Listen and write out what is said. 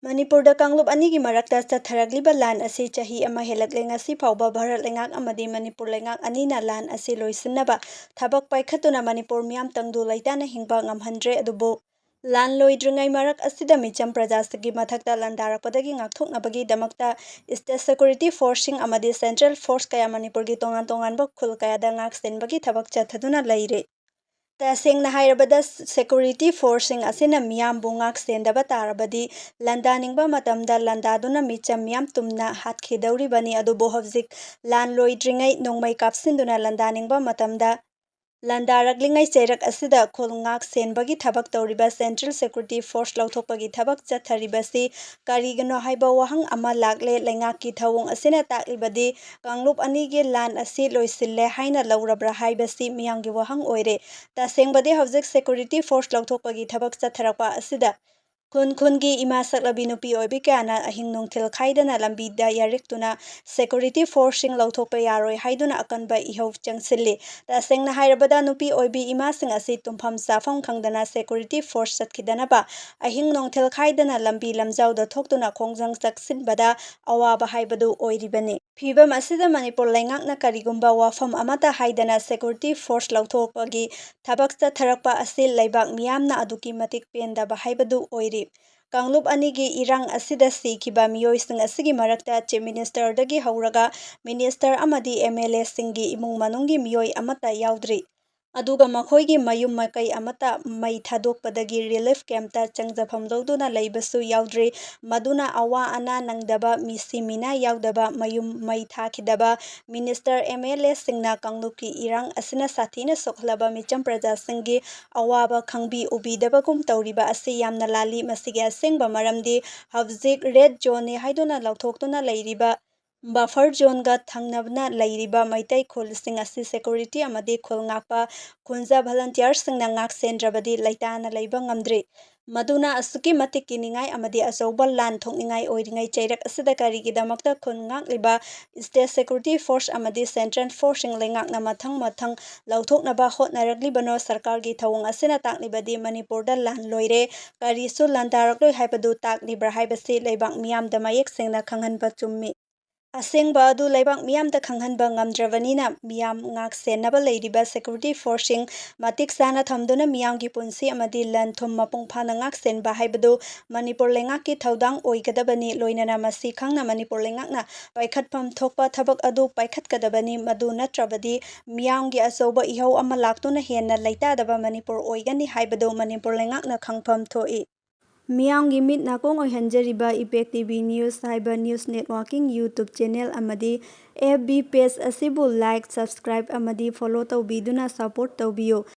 ꯃꯅꯤꯄꯨꯔꯗ ꯀꯥꯡꯂꯨꯞ ꯑꯅꯤꯒꯤ ꯃꯔꯛꯇ ꯆꯠꯊꯔꯛꯂꯤꯕ ꯂꯥꯟ ꯑꯁꯤ ꯆꯍꯤ ꯑꯃ ꯍꯦꯜꯂꯛꯂꯦ꯫ ꯉꯁꯤ ꯐꯥꯎꯕ ꯚꯥꯔꯠ ꯂꯩꯉꯥꯛ ꯑꯃꯗꯤ ꯃꯅꯤꯄꯨꯔ ꯂꯩꯉꯥꯛ ꯑꯅꯤꯅ ꯂꯥꯟ ꯑꯁꯤ ꯂꯣꯏꯁꯤꯟꯅꯕ ꯊꯕꯛ ꯄꯥꯏꯈꯠꯇꯨꯅ ꯃꯅꯤꯄꯨꯔ ꯃꯤꯌꯥꯝ ꯇꯪꯗꯨ ꯂꯩꯇꯥꯅ ꯍꯤꯡꯕ ꯉꯝꯍꯟꯗ꯭ꯔꯦ꯫ ꯑꯗꯨꯕꯨ ꯂꯥꯟ ꯂꯣꯏꯗ꯭ꯔꯤꯉꯩ ꯃꯔꯛ ꯑꯁꯤꯗ ꯃꯤꯆꯝ ꯄ꯭ꯔꯖꯥꯁꯤꯡꯒꯤ ꯃꯊꯛꯇ ꯂꯥꯟꯗꯥꯔꯛꯄꯗꯒꯤ ꯉꯥꯛꯊꯣꯛꯅꯕꯒꯤꯗꯃꯛꯇ ꯁ꯭ꯇꯦꯠ ꯁꯦꯀ꯭ꯌꯨꯔꯤꯇꯤ ꯐꯣꯔꯁꯁꯤꯡ ꯑꯃꯗꯤ ꯁꯦꯟꯇ꯭ꯔꯦꯜ ꯐꯣꯔꯁ ꯀꯌꯥ ꯃꯅꯤꯄꯨꯔꯒꯤ ꯇꯣꯉꯥꯟ ꯇꯣꯉꯥꯟꯕ ꯈꯨꯜ ꯀꯌꯥꯗ ꯉꯥꯛ-ꯁꯦꯟꯕꯒꯤ ꯊꯕꯛ ꯆꯠꯊꯗꯨꯅ ꯂꯩꯔꯤ꯫ ꯇꯁꯦꯡꯅ ꯍꯥꯏꯔꯕꯗ ꯁꯦꯀ꯭ꯌꯨꯔꯤꯇꯤ ꯐꯣꯔꯁꯁꯤꯡ ꯑꯁꯤꯅ ꯃꯤꯌꯥꯝꯕꯨ ꯉꯥꯛ-ꯁꯦꯟꯗꯕ ꯇꯥꯔꯕꯗꯤ ꯂꯥꯟꯗꯥꯅꯤꯡꯕ ꯃꯇꯝꯗ ꯂꯥꯟꯗꯥꯗꯨꯅ ꯃꯤꯆꯝ ꯃꯤꯌꯥꯝ ꯇꯨꯝꯅ ꯍꯥꯠꯈꯤꯗꯧꯔꯤꯕꯅꯤ꯫ ꯑꯗꯨꯕꯨ ꯍꯧꯖꯤꯛ ꯂꯥꯟ ꯂꯣꯏꯗ꯭ꯔꯤꯉꯩ ꯅꯣꯡꯃꯩ ꯀꯥꯞꯁꯤꯟꯗꯨꯅ ꯂꯥꯟꯗꯥꯅꯤꯡꯕ ꯃꯇꯝꯗ ꯂꯥꯟꯗꯥꯔꯛꯂꯤꯉꯩ ꯆꯩꯔꯛ ꯑꯁꯤꯗ ꯈꯨꯜ ꯉꯥꯛ-ꯁꯦꯟꯕꯒꯤ ꯊꯕꯛ ꯇꯧꯔꯤꯕ ꯁꯦꯟꯇ꯭ꯔꯦꯜ ꯁꯦꯀ꯭ꯌꯨꯔꯤꯇꯤ ꯐꯣꯔꯁ ꯂꯧꯊꯣꯛꯄꯒꯤ ꯊꯕꯛ ꯆꯠꯊꯔꯤꯕꯁꯤ ꯀꯔꯤꯒꯤꯅꯣ ꯍꯥꯏꯕ ꯋꯥꯍꯪ ꯑꯃ ꯂꯥꯛꯂꯦ꯫ ꯂꯩꯉꯥꯛꯀꯤ ꯊꯧꯑꯣꯡ ꯑꯁꯤꯅ ꯇꯥꯛꯂꯤꯕꯗꯤ ꯀꯥꯡꯂꯨꯞ ꯑꯅꯤꯒꯤ ꯂꯥꯟ ꯑꯁꯤ ꯂꯣꯏꯁꯤꯜꯂꯦ ꯍꯥꯏꯅ ꯂꯧꯔꯕ꯭ꯔꯥ ꯍꯥꯏꯕꯁꯤ ꯃꯤꯌꯥꯝꯒꯤ ꯋꯥꯍꯪ ꯑꯣꯏꯔꯦ꯫ ꯇꯁꯦꯡꯕꯗꯤ ꯍꯧꯖꯤꯛ ꯁꯦꯀ꯭ꯌꯨꯔꯤꯇꯤ ꯐꯣꯔꯁ ꯂꯧꯊꯣꯛꯄꯒꯤ ꯊꯕꯛ ꯆꯠꯊꯔꯛꯄ ꯑꯁꯤꯗ ꯈꯨꯟ-ꯈꯨꯟꯒꯤ ꯏꯃꯥ ꯁꯛꯂꯕꯤ ꯅꯨꯄꯤ ꯑꯣꯏꯕꯤ ꯀꯌꯥꯅ ꯑꯍꯤꯡ-ꯅꯨꯡꯊꯤꯜ ꯈꯥꯏꯗꯅ ꯂꯝꯕꯤꯗ ꯌꯥꯔꯦꯛꯇꯨꯅ ꯁꯦꯀ꯭ꯌꯨꯔꯤꯇꯤ ꯐꯣꯔꯁꯁꯤꯡ ꯂꯧꯊꯣꯛꯄ ꯌꯥꯔꯣꯏ ꯍꯥꯏꯗꯨꯅ ꯑꯀꯟꯕ ꯏꯍꯧ ꯆꯪꯁꯤꯜꯂꯤ꯫ ꯇꯁꯦꯡꯅ ꯍꯥꯏꯔꯕꯗ ꯅꯨꯄꯤ ꯑꯣꯏꯕꯤ ꯏꯃꯥꯁꯤꯡ ꯑꯁꯤ ꯇꯨꯝꯐꯝ ꯆꯥꯐꯝ ꯈꯪꯗꯅ ꯁꯦꯀ꯭ꯌꯨꯔꯤꯇꯤ ꯐꯣꯔꯁ ꯆꯠꯈꯤꯗꯅꯕ ꯑꯍꯤꯡ-ꯅꯨꯡꯊꯤꯜ ꯈꯥꯏꯗꯅ ꯂꯝꯕꯤ ꯂꯝꯖꯥꯎꯗ ꯊꯣꯛꯇꯨꯅ ꯈꯣꯡꯖꯪ ꯆꯪꯁꯤꯟꯕꯗ ꯑꯋꯥꯕ ꯍꯥꯏꯕꯗꯨ ꯑꯣꯏꯔꯤꯕꯅꯤ꯫ ꯐꯤꯚꯝ ꯑꯁꯤꯗ ꯃꯅꯤꯄꯨꯔ ꯂꯩꯉꯥꯛꯅ ꯀꯔꯤꯒꯨꯝꯕ ꯋꯥꯐꯝ ꯑꯃꯠꯇ ꯍꯥꯏꯗꯅ ꯁꯦꯀ꯭ꯌꯨꯔꯤꯇꯤ ꯐꯣꯔꯁ ꯂꯧꯊꯣꯛꯄꯒꯤ ꯊꯕꯛ ꯆꯠꯊꯔꯛꯄ ꯑꯁꯤ ꯂꯩꯕꯥꯛ ꯃꯤꯌꯥꯝꯅ ꯑꯗꯨꯛꯀꯤ ꯃꯇꯤꯛ ꯄꯦꯟꯗꯕ ꯍꯥꯏꯕꯗꯨ ꯑꯣꯏꯔꯤ꯫ ꯀꯥꯡꯂꯨꯞ ꯑꯅꯤꯒꯤ ꯏꯔꯥꯡ ꯑꯁꯤꯗ ꯁꯤꯈꯤꯕ ꯃꯤꯑꯣꯏꯁꯤꯡ ꯑꯁꯤꯒꯤ ꯃꯔꯛꯇ ꯆꯤꯐ ꯃꯤꯅꯤꯁꯇꯔꯗꯒꯤ ꯍꯧꯔꯒ ꯃꯤꯅꯤꯁꯇꯔ ꯑꯃꯗꯤ ꯑꯦꯝ.ꯑꯦꯜ.ꯑꯦꯁꯤꯡꯒꯤ ꯏꯃꯨꯡ ꯃꯅꯨꯡꯒꯤ ꯃꯤꯑꯣꯏ ꯑꯃꯠꯇ ꯌꯥꯎꯗ꯭ꯔꯤ꯫ ꯑꯗꯨꯒ ꯃꯈꯣꯏꯒꯤ ꯃꯌꯨꯝ ꯃꯀꯩ ꯑꯃꯠꯇ ꯃꯩ ꯊꯥꯗꯣꯛꯄꯗꯒꯤ ꯔꯤꯂꯤꯐ ꯀꯦꯝꯞꯇ ꯆꯪꯖꯐꯝ ꯂꯧꯗꯨꯅ ꯂꯩꯕꯁꯨ ꯌꯥꯎꯗ꯭ꯔꯤ꯫ ꯃꯗꯨꯅ ꯑꯋꯥ-ꯑꯅꯥ ꯅꯪꯗꯕ, ꯃꯤꯁꯤ-ꯃꯤꯅꯥꯏ ꯌꯥꯎꯗꯕ, ꯃꯌꯨꯝ ꯃꯩ ꯊꯥꯈꯤꯗꯕ ꯃꯤꯅꯤꯁꯇꯔ ꯑꯦꯝ.ꯑꯦꯜ.ꯑꯦꯁꯤꯡꯅ ꯀꯥꯡꯂꯨꯞꯀꯤ ꯏꯔꯥꯡ ꯑꯁꯤꯅ ꯁꯥꯊꯤꯅ ꯁꯣꯛꯍꯜꯂꯕ ꯃꯤꯆꯝ ꯄ꯭ꯔꯖꯥꯁꯤꯡꯒꯤ ꯑꯋꯥꯕ ꯈꯪꯕꯤ ꯎꯕꯤꯗꯕꯒꯨꯝ ꯇꯧꯔꯤꯕ ꯑꯁꯤ ꯌꯥꯝꯅ ꯂꯥꯜꯂꯤ꯫ ꯃꯁꯤꯒꯤ ꯑꯁꯦꯡꯕ ꯃꯔꯝꯗꯤ ꯍꯧꯖꯤꯛ ꯔꯦꯗ ꯖꯣꯟꯅꯤ ꯍꯥꯏꯗꯨꯅ ꯂꯥꯎꯊꯣꯛꯇꯨꯅ ꯂꯩꯔꯤꯕ ꯕꯐꯔ ꯖꯣꯟꯒ ꯊꯪꯅꯅ ꯂꯩꯔꯤꯕ ꯃꯩꯇꯩ ꯈꯨꯜꯁꯤꯡ ꯑꯁꯤ ꯁꯦꯀ꯭ꯌꯨꯔꯤꯇꯤ ꯑꯃꯗꯤ ꯈꯨꯜ ꯉꯥꯛꯄ ꯈꯨꯟꯖꯥ ꯚꯂꯟꯇꯤꯌꯔꯁꯤꯡꯅ ꯉꯥꯛ-ꯁꯦꯟꯗ꯭ꯔꯕꯗꯤ ꯂꯩꯇꯥꯅ ꯂꯩꯕ ꯉꯝꯗ꯭ꯔꯤ꯫ ꯃꯗꯨꯅ ꯑꯁꯨꯛꯀꯤ ꯃꯇꯤꯛ ꯀꯤꯅꯤꯡꯉꯥꯏ ꯑꯃꯗꯤ ꯑꯆꯧꯕ ꯂꯥꯟ ꯊꯣꯛꯅꯤꯡꯉꯥꯏ ꯑꯣꯏꯔꯤꯉꯩ ꯆꯩꯔꯛ ꯑꯁꯤꯗ ꯀꯔꯤꯒꯤꯗꯃꯛꯇ ꯈꯨꯟ ꯉꯥꯛꯂꯤꯕ ꯁ꯭ꯇꯦꯠ ꯁꯦꯀ꯭ꯌꯨꯔꯤꯇꯤ ꯐꯣꯔꯁ ꯑꯃꯗꯤ ꯁꯦꯟꯇ꯭ꯔꯦꯜ ꯐꯣꯔꯁꯁꯤꯡ ꯂꯩꯉꯥꯛꯅ ꯃꯊꯪ-ꯃꯊꯪ ꯂꯧꯊꯣꯛꯅꯕ ꯍꯣꯠꯅꯔꯛꯂꯤꯕꯅꯣ? ꯁꯔꯀꯥꯔꯒꯤ ꯊꯧꯑꯣꯡ ꯑꯁꯤꯅ ꯇꯥꯛꯂꯤꯕꯗꯤ ꯃꯅꯤꯄꯨꯔꯗ ꯂꯥꯟ ꯂꯣꯏꯔꯦ, ꯀꯔꯤꯁꯨ ꯂꯥꯟꯗꯥꯔꯛꯂꯣꯏ ꯍꯥꯏꯕꯗꯨ ꯇꯥꯛꯂꯤꯕ꯭ꯔꯥ ꯍꯥꯏꯕꯁꯤ ꯂꯩꯕꯥꯛ ꯃꯤꯌꯥꯝꯗ ꯃꯌꯦꯛ ꯁꯦꯡꯅ ꯈꯪꯍꯟꯕ ꯆꯨꯝꯃꯤ꯫ ꯑꯁꯦꯡꯕ ꯑꯗꯨ ꯂꯩꯕꯥꯛ ꯃꯤꯌꯥꯝꯗ ꯈꯪꯍꯟꯕ ꯉꯝꯗ꯭ꯔꯕꯅꯤꯅ ꯃꯤꯌꯥꯝ ꯉꯥꯛ-ꯁꯦꯟꯅꯕ ꯂꯩꯔꯤꯕ ꯁꯦꯀ꯭ꯌꯨꯔꯤꯇꯤ ꯐꯣꯔꯁꯁꯤꯡ ꯃꯇꯤꯛ ꯆꯥꯅ ꯊꯝꯗꯨꯅ ꯃꯤꯌꯥꯝꯒꯤ ꯄꯨꯟꯁꯤ ꯑꯃꯗꯤ ꯂꯟ-ꯊꯨꯝ ꯃꯄꯨꯡ ꯐꯥꯅ ꯉꯥꯛ-ꯁꯦꯟꯕ ꯍꯥꯏꯕꯗꯨ ꯃꯅꯤꯄꯨꯔ ꯂꯩꯉꯥꯛꯀꯤ ꯊꯧꯗꯥꯡ ꯑꯣꯏꯒꯗꯕꯅꯤ꯫ ꯂꯣꯏꯅꯅ ꯃꯁꯤ ꯈꯪꯅ ꯃꯅꯤꯄꯨꯔ ꯂꯩꯉꯥꯛꯅ ꯄꯥꯏꯈꯠꯐꯝ ꯊꯣꯛꯄ ꯊꯕꯛ ꯑꯗꯨ ꯄꯥꯏꯈꯠꯀꯗꯕꯅꯤ꯫ ꯃꯗꯨ ꯅꯠꯇ꯭ꯔꯕꯗꯤ ꯃꯤꯌꯥꯝꯒꯤ ꯑꯆꯧꯕ ꯏꯍꯧ ꯑꯃ ꯂꯥꯛꯇꯨꯅ ꯍꯦꯟꯅ ꯂꯩꯇꯥꯗꯕ ꯃꯅꯤꯄꯨꯔ ꯑꯣꯏꯒꯅꯤ ꯍꯥꯏꯕꯗꯨ ꯃꯅꯤꯄꯨꯔ ꯂꯩꯉꯥꯛꯅ ꯈꯪꯐꯝ ꯊꯣꯛꯏ꯫ ꯃꯤꯌꯥꯝꯒꯤ ꯃꯤꯠ ꯅꯥꯀꯣꯡ ꯑꯣꯏꯍꯟꯖꯔꯤꯕ ꯏꯄꯦꯛ ꯇꯤꯚꯤ ꯅ꯭ꯌꯨꯁ ꯍꯥꯏꯕ ꯅ꯭ꯌꯨꯁ ꯅꯦꯠꯋꯥꯔꯛꯀꯤ ꯌꯨꯇ꯭ꯌꯨꯕ ꯆꯦꯅꯦꯜ ꯑꯃꯗꯤ ꯑꯦꯐ.ꯕꯤ. ꯄꯦꯖ ꯑꯁꯤꯕꯨ ꯂꯥꯏꯛ, ꯁꯕꯁꯀ꯭ꯔꯥꯏꯕ ꯑꯃꯗꯤ ꯐꯣꯂꯣ ꯇꯧꯕꯤꯗꯨꯅ ꯁꯄꯣꯔꯠ ꯇꯧꯕꯤꯌꯨ꯫